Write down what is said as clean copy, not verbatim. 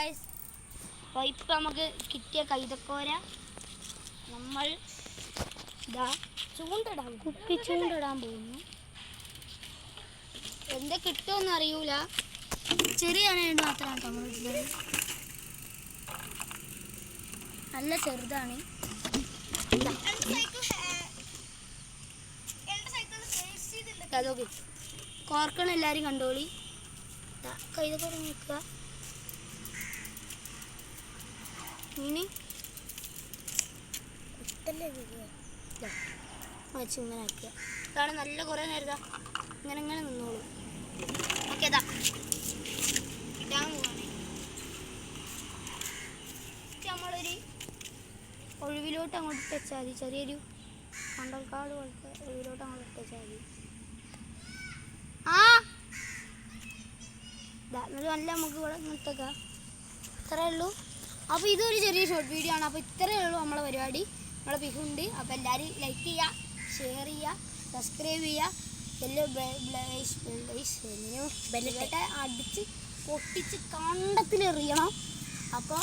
Guys, അപ്പോൾ ഇപ്പം നമുക്ക് കിട്ടിയ കൈതക്കോര നമ്മൾ കുപ്പി ചൂണ്ടിടാൻ പോകുന്നു. എന്താ കിട്ടുമെന്ന് അറിയൂല, ചെറിയ വേണ്ടി മാത്രമാണ് നമ്മൾ ഇടുന്നത്. നല്ല ചെറുതാണ്. അതൊക്കെ കോർക്കണം, എല്ലാവരും കണ്ടോളി. കൈതക്കോര നോക്കുക. ഇനി ഇങ്ങനെ ആക്കുക. ഇതാണ് നല്ല കുറേ നേരം ഇങ്ങനെ നിന്നോളൂ. ഓക്കെ, നമ്മളൊരു ഒഴിവിലോട്ട് അങ്ങോട്ട് വെച്ചാൽ മതി. ചെറിയൊരു കണ്ടൽക്കാട് പോലത്തെ ഒഴിവിലോട്ട് അങ്ങോട്ട് വെച്ചാൽ മതി. നല്ല നമുക്ക് ഇവിടെ നിർത്തേക്കാം. ഇത്രയേ ഉള്ളൂ. അപ്പോൾ ഇതൊരു ചെറിയ ഷോർട്ട് വീഡിയോ ആണ്. അപ്പോൾ ഇത്രയേ ഉള്ളൂ നമ്മളെ പരിപാടി. നമ്മളെ പിക്കുണ്ട്. അപ്പോൾ എല്ലാവരും ലൈക്ക് ചെയ്യുക, ഷെയർ ചെയ്യുക, സബ്സ്ക്രൈബ് ചെയ്യുക. ബെല്ലിട്ട് അടിച്ച് പൊട്ടിച്ച് കണ്ടത്തിലെറിയണം. അപ്പോൾ